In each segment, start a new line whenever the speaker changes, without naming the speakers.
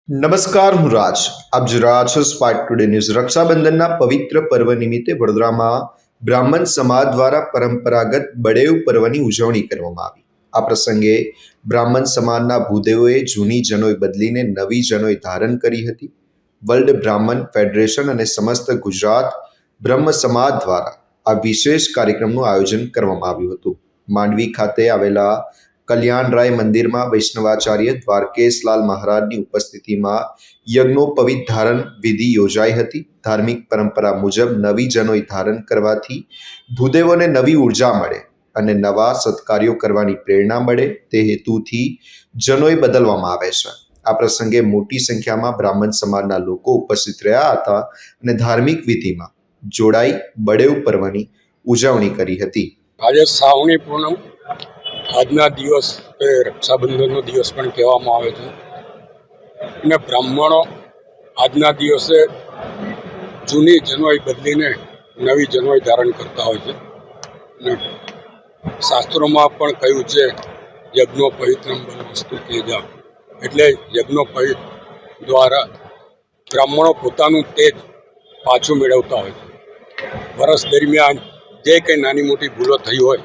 નમસ્કાર, હું રાજ. આપ જોઈ રહ્યા છો સ્પાર્ક ટુડે ન્યૂઝ. રક્ષાબંધનના પવિત્ર પર્વ નિમિત્તે વડોદરામાં બ્રાહ્મણ સમાજ દ્વારા પરંપરાગત બળેવ પર્વની ઉજવણી કરવામાં આવી. આ પ્રસંગે બ્રાહ્મણ સમાજના ભૂદેવોએ જૂની જનોઈ બદલીને નવી જનોઈ ધારણ કરી હતી. વર્લ્ડ બ્રાહ્મણ ફેડરેશન અને સમસ્ત ગુજરાત બ્રહ્મ સમાજ દ્વારા આ વિશેષ કાર્યક્રમનું આયોજન કરવામાં આવ્યું હતું. માંડવી ખાતે આવેલા કલ્યાણરાય મંદિરમાં વૈષ્ણવાચાર્ય દ્વારકેશલાલ મહારાજની ઉપસ્થિતિમાં યજ્ઞોપવિત ધારણ વિધિ યોજાઈ હતી. ધાર્મિક પરંપરા મુજબ નવી જનોઈ ધારણ કરવાથી ભૂદેવોને નવી ઉર્જા મળે અને નવા સત્કાર્યો કરવાની પ્રેરણા મળે તે હેતુથી જનોઈ બદલવામાં આવે છે. આ પ્રસંગે મોટી સંખ્યામાં બ્રાહ્મણ સમાજના લોકો ઉપસ્થિત રહ્યા હતા અને ધાર્મિક વિધિમાં જોડાઈ બળેવ પર્વની ઉજવણી કરી હતી.
આજે શ્રાવણી પૂનમ, આજના દિવસ રક્ષાબંધનનો દિવસ પણ કહેવામાં આવે છે અને બ્રાહ્મણો આજના દિવસે જૂની જનોઈ બદલીને નવી જનોઈ ધારણ કરતા હોય છે. અને શાસ્ત્રોમાં પણ કહ્યું છે યજ્ઞોપવિત્રમ વસ્તુ તેજા, એટલે યજ્ઞોપવિત દ્વારા બ્રાહ્મણો પોતાનું તેજ પાછું મેળવતા હોય છે. વર્ષ દરમિયાન જે કંઈ નાની મોટી ભૂલો થઈ હોય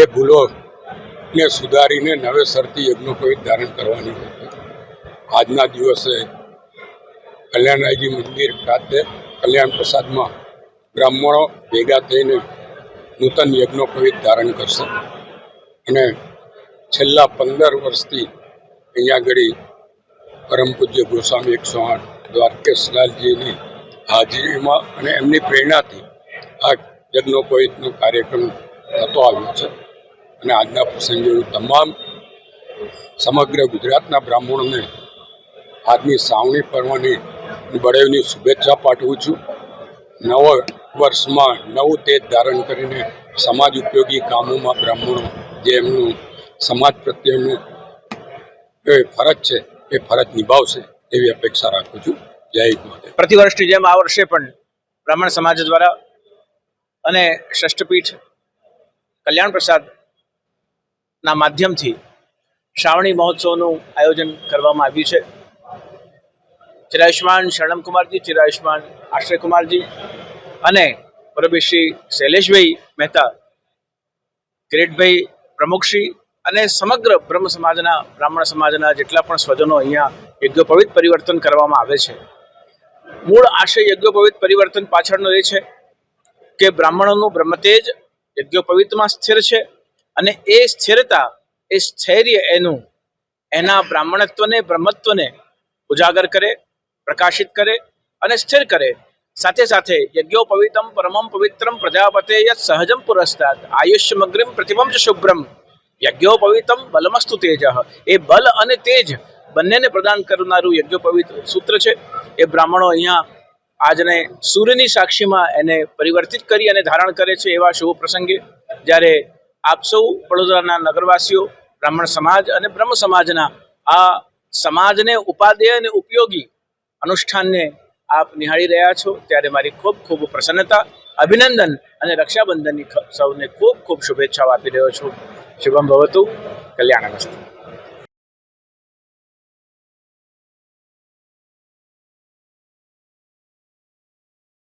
એ ભૂલોને સુધારીને નવેસરથી યજ્ઞોપવિત ધારણ કરવાની હોય છે. આજના દિવસે કલ્યાણરાયજી મંદિર ખાતે કલ્યાણ પ્રસાદમાં બ્રાહ્મણો ભેગા થઈને નૂતન યજ્ઞોપવિત ધારણ કરશે અને છેલ્લા 15 વર્ષથી અહીંયા આગળ પરમ પૂજ્ય ગોસ્વામી 108 દ્વારકેશલાલજીની હાજરીમાં અને એમની પ્રેરણાથી આ યજ્ઞોપવિતનો કાર્યક્રમ થતો આવ્યો છે. અને આજના પ્રસંગે હું તમામ સમગ્ર ગુજરાતના બ્રાહ્મણોને આજની શ્રાવણી પર્વની બળેવની શુભેચ્છા પાઠવું છું. નવ વર્ષમાં નવું તેજ ધારણ કરીને સમાજ ઉપયોગી કામોમાં બ્રાહ્મણો જે એમનું સમાજ પ્રત્યેનું ફરજ છે એ ફરજ નિભાવશે એવી અપેક્ષા રાખું છું. જય ગુરુદેવ.
પ્રતિવર્ષની જેમ આ વર્ષે પણ બ્રાહ્મણ સમાજ દ્વારા અને ષષ્ઠપીઠ કલ્યાણ પ્રસાદના માધ્યમથી શ્રાવણી મહોત્સવનું આયોજન કરવામાં આવ્યું છે. ચિરાયુષ્માન શરણમકુમારજી, ચિરાયુષ્માન આશ્રયકુમારજી અને પરમશ્રી શૈલેષભાઈ મહેતા, કિરીટભાઈ પ્રમુખશ્રી અને સમગ્ર બ્રાહ્મણ સમાજના જેટલા પણ સ્વજનો અહીંયા યજ્ઞોપવિત પરિવર્તન કરવામાં આવે છે. મૂળ આશય યજ્ઞોપવિત પરિવર્તન પાછળનો એ છે કે બ્રાહ્મણોનું બ્રહ્મતેજ યજ્ઞોપવિતમાં સ્થિર છે અને એ સ્થિરતા, એ સ્થૈર્ય એના બ્રાહ્મણત્વને, બ્રહ્મત્વને ઉજાગર કરે, પ્રકાશિત કરે અને સ્થિર કરે. સાથે સાથે યજ્ઞોપવિતમ પરમમ પવિત્રમ પ્રજાપતે યત સહજમ પુરસ્તાદ આયુષ્યમગ્રિમ પ્રતિમમ ચ શુભ્રમ યજ્ઞોપવિતમ બલમસ્તુ તેજ. એ બલ અને તેજ બંનેને પ્રદાન કરનારું યજ્ઞોપવિત સૂત્ર છે. એ બ્રાહ્મણો અહીંયા આજને સૂર્યની સાક્ષીમાં એને પરિવર્તિત કરી અને ધારણ કરે છે. એવા શુભ પ્રસંગે જ્યારે આપ સૌ વડોદરાના નગરવાસીઓ, બ્રાહ્મણ સમાજ અને બ્રહ્મ સમાજના આ સમાજને ઉપાદેય અને ઉપયોગી અનુષ્ઠાનને આપ નિહાળી રહ્યા છો ત્યારે મારી ખૂબ ખૂબ પ્રસન્નતા, અભિનંદન અને રક્ષાબંધનની સૌને ખૂબ ખૂબ શુભેચ્છાઓ આપી રહ્યો છું. શુભમ ભવતુ, કલ્યાણમસ્તુ.